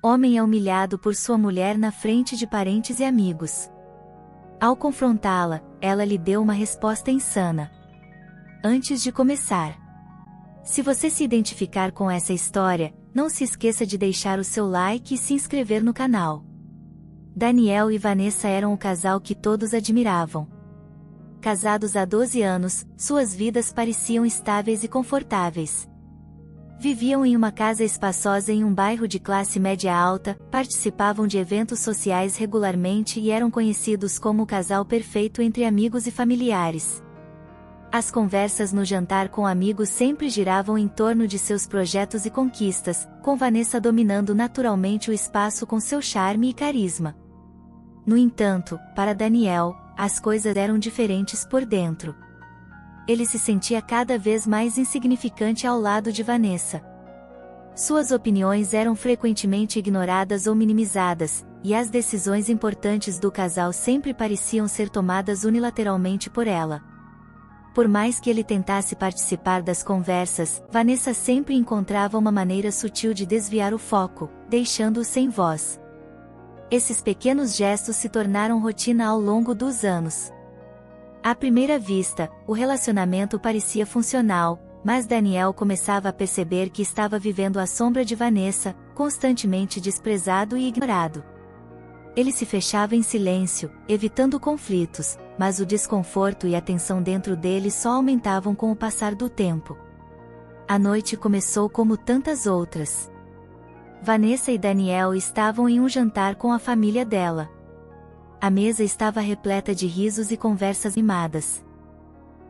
Homem é humilhado por sua mulher na frente de parentes e amigos. Ao confrontá-la, ela lhe deu uma resposta insana. Antes de começar, se você se identificar com essa história, não se esqueça de deixar o seu like e se inscrever no canal. Daniel e Vanessa eram o casal que todos admiravam. Casados há 12 anos, suas vidas pareciam estáveis e confortáveis. Viviam em uma casa espaçosa em um bairro de classe média alta, participavam de eventos sociais regularmente e eram conhecidos como o casal perfeito entre amigos e familiares. As conversas no jantar com amigos sempre giravam em torno de seus projetos e conquistas, com Vanessa dominando naturalmente o espaço com seu charme e carisma. No entanto, para Daniel, as coisas eram diferentes por dentro. Ele se sentia cada vez mais insignificante ao lado de Vanessa. Suas opiniões eram frequentemente ignoradas ou minimizadas, e as decisões importantes do casal sempre pareciam ser tomadas unilateralmente por ela. Por mais que ele tentasse participar das conversas, Vanessa sempre encontrava uma maneira sutil de desviar o foco, deixando-o sem voz. Esses pequenos gestos se tornaram rotina ao longo dos anos. À primeira vista, o relacionamento parecia funcional, mas Daniel começava a perceber que estava vivendo à sombra de Vanessa, constantemente desprezado e ignorado. Ele se fechava em silêncio, evitando conflitos, mas o desconforto e a tensão dentro dele só aumentavam com o passar do tempo. A noite começou como tantas outras. Vanessa e Daniel estavam em um jantar com a família dela. A mesa estava repleta de risos e conversas animadas.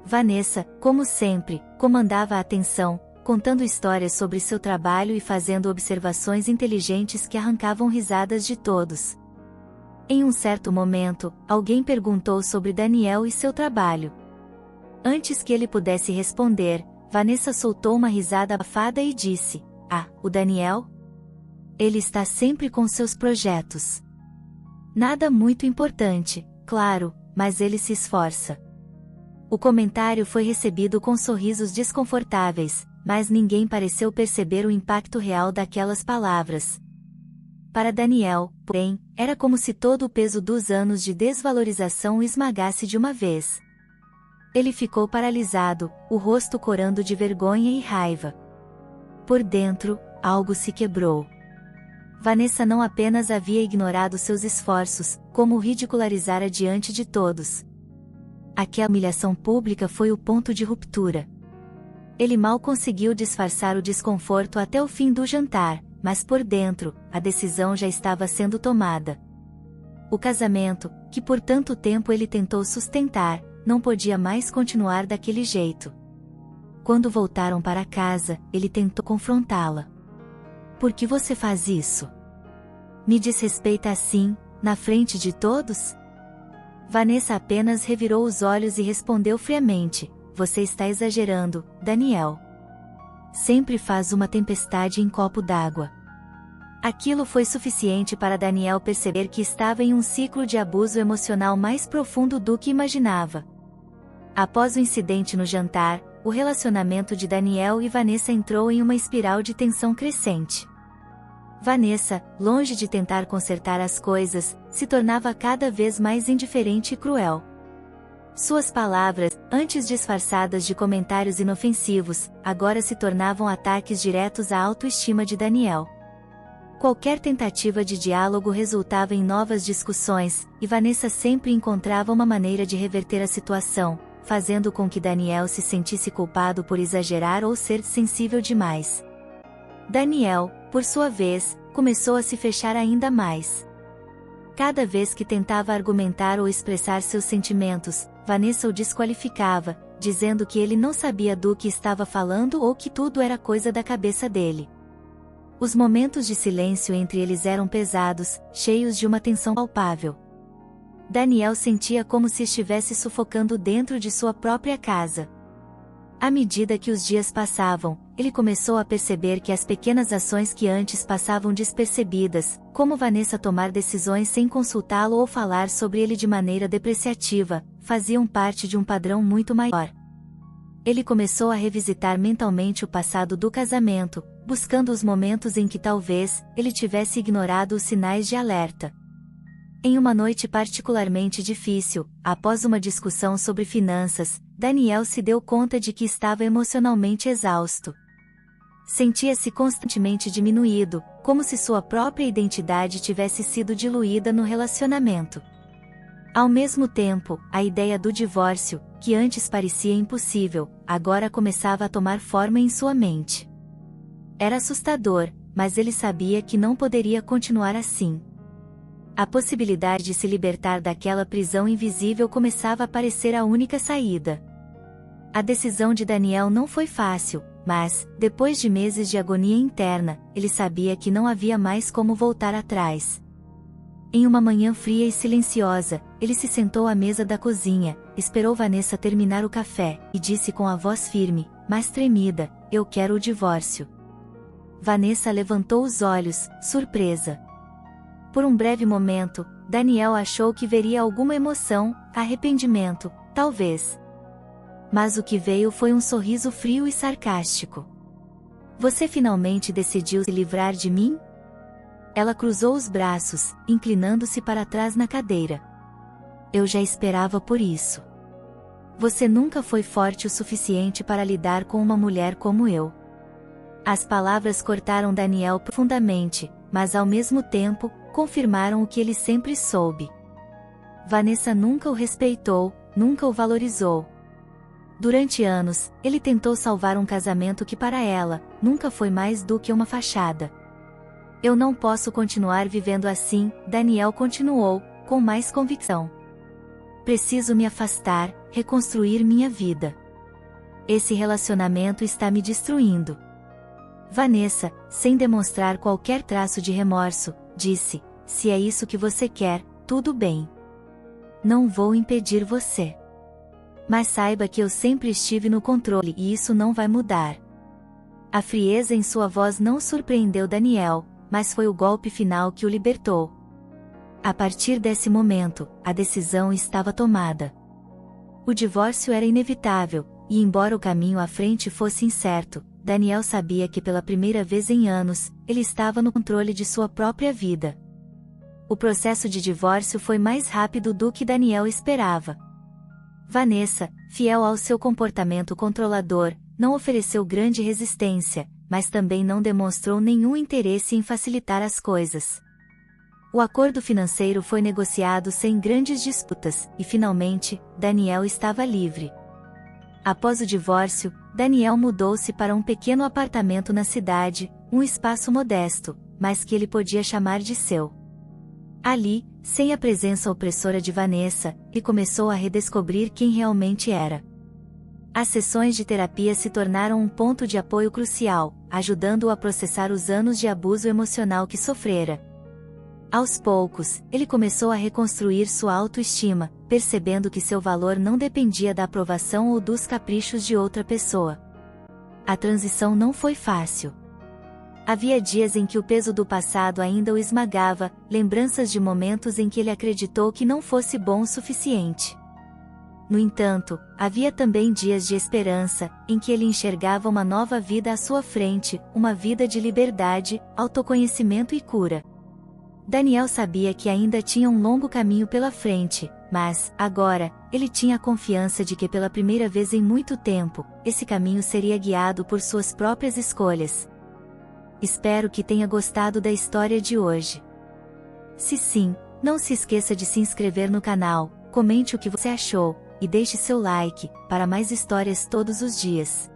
Vanessa, como sempre, comandava a atenção, contando histórias sobre seu trabalho e fazendo observações inteligentes que arrancavam risadas de todos. Em um certo momento, alguém perguntou sobre Daniel e seu trabalho. Antes que ele pudesse responder, Vanessa soltou uma risada abafada e disse: "Ah, o Daniel? Ele está sempre com seus projetos. Nada muito importante, claro, mas ele se esforça." O comentário foi recebido com sorrisos desconfortáveis, mas ninguém pareceu perceber o impacto real daquelas palavras. Para Daniel, porém, era como se todo o peso dos anos de desvalorização o esmagasse de uma vez. Ele ficou paralisado, o rosto corando de vergonha e raiva. Por dentro, algo se quebrou. Vanessa não apenas havia ignorado seus esforços, como o ridicularizara diante de todos. Aquela humilhação pública foi o ponto de ruptura. Ele mal conseguiu disfarçar o desconforto até o fim do jantar, mas por dentro, a decisão já estava sendo tomada. O casamento, que por tanto tempo ele tentou sustentar, não podia mais continuar daquele jeito. Quando voltaram para casa, ele tentou confrontá-la. "Por que você faz isso? Me desrespeita assim, na frente de todos?" Vanessa apenas revirou os olhos e respondeu friamente: "Você está exagerando, Daniel. Sempre faz uma tempestade em copo d'água." Aquilo foi suficiente para Daniel perceber que estava em um ciclo de abuso emocional mais profundo do que imaginava. Após o incidente no jantar, o relacionamento de Daniel e Vanessa entrou em uma espiral de tensão crescente. Vanessa, longe de tentar consertar as coisas, se tornava cada vez mais indiferente e cruel. Suas palavras, antes disfarçadas de comentários inofensivos, agora se tornavam ataques diretos à autoestima de Daniel. Qualquer tentativa de diálogo resultava em novas discussões, e Vanessa sempre encontrava uma maneira de reverter a situação, fazendo com que Daniel se sentisse culpado por exagerar ou ser sensível demais. Daniel, por sua vez, começou a se fechar ainda mais. Cada vez que tentava argumentar ou expressar seus sentimentos, Vanessa o desqualificava, dizendo que ele não sabia do que estava falando ou que tudo era coisa da cabeça dele. Os momentos de silêncio entre eles eram pesados, cheios de uma tensão palpável. Daniel sentia como se estivesse sufocando dentro de sua própria casa. À medida que os dias passavam, ele começou a perceber que as pequenas ações que antes passavam despercebidas, como Vanessa tomar decisões sem consultá-lo ou falar sobre ele de maneira depreciativa, faziam parte de um padrão muito maior. Ele começou a revisitar mentalmente o passado do casamento, buscando os momentos em que talvez ele tivesse ignorado os sinais de alerta. Em uma noite particularmente difícil, após uma discussão sobre finanças, Daniel se deu conta de que estava emocionalmente exausto. Sentia-se constantemente diminuído, como se sua própria identidade tivesse sido diluída no relacionamento. Ao mesmo tempo, a ideia do divórcio, que antes parecia impossível, agora começava a tomar forma em sua mente. Era assustador, mas ele sabia que não poderia continuar assim. A possibilidade de se libertar daquela prisão invisível começava a parecer a única saída. A decisão de Daniel não foi fácil, mas, depois de meses de agonia interna, ele sabia que não havia mais como voltar atrás. Em uma manhã fria e silenciosa, ele se sentou à mesa da cozinha, esperou Vanessa terminar o café, e disse com a voz firme, mas tremida, "Eu quero o divórcio." Vanessa levantou os olhos, surpresa. Por um breve momento, Daniel achou que veria alguma emoção, arrependimento, talvez. Mas o que veio foi um sorriso frio e sarcástico. "Você finalmente decidiu se livrar de mim?" Ela cruzou os braços, inclinando-se para trás na cadeira. "Eu já esperava por isso. Você nunca foi forte o suficiente para lidar com uma mulher como eu." As palavras cortaram Daniel profundamente, mas ao mesmo tempo, confirmaram o que ele sempre soube. Vanessa nunca o respeitou, nunca o valorizou. Durante anos, ele tentou salvar um casamento que para ela, nunca foi mais do que uma fachada. "Eu não posso continuar vivendo assim", Daniel continuou, com mais convicção. "Preciso me afastar, reconstruir minha vida. Esse relacionamento está me destruindo." Vanessa, sem demonstrar qualquer traço de remorso, disse, "Se é isso que você quer, tudo bem. Não vou impedir você. Mas saiba que eu sempre estive no controle e isso não vai mudar." A frieza em sua voz não surpreendeu Daniel, mas foi o golpe final que o libertou. A partir desse momento, a decisão estava tomada. O divórcio era inevitável, e embora o caminho à frente fosse incerto, Daniel sabia que pela primeira vez em anos, ele estava no controle de sua própria vida. O processo de divórcio foi mais rápido do que Daniel esperava. Vanessa, fiel ao seu comportamento controlador, não ofereceu grande resistência, mas também não demonstrou nenhum interesse em facilitar as coisas. O acordo financeiro foi negociado sem grandes disputas, e finalmente, Daniel estava livre. Após o divórcio, Daniel mudou-se para um pequeno apartamento na cidade, um espaço modesto, mas que ele podia chamar de seu. Ali, sem a presença opressora de Vanessa, ele começou a redescobrir quem realmente era. As sessões de terapia se tornaram um ponto de apoio crucial, ajudando-o a processar os anos de abuso emocional que sofrera. Aos poucos, ele começou a reconstruir sua autoestima, percebendo que seu valor não dependia da aprovação ou dos caprichos de outra pessoa. A transição não foi fácil. Havia dias em que o peso do passado ainda o esmagava, lembranças de momentos em que ele acreditou que não fosse bom o suficiente. No entanto, havia também dias de esperança, em que ele enxergava uma nova vida à sua frente, uma vida de liberdade, autoconhecimento e cura. Daniel sabia que ainda tinha um longo caminho pela frente, mas, agora, ele tinha a confiança de que pela primeira vez em muito tempo, esse caminho seria guiado por suas próprias escolhas. Espero que tenha gostado da história de hoje. Se sim, não se esqueça de se inscrever no canal, comente o que você achou, e deixe seu like, para mais histórias todos os dias.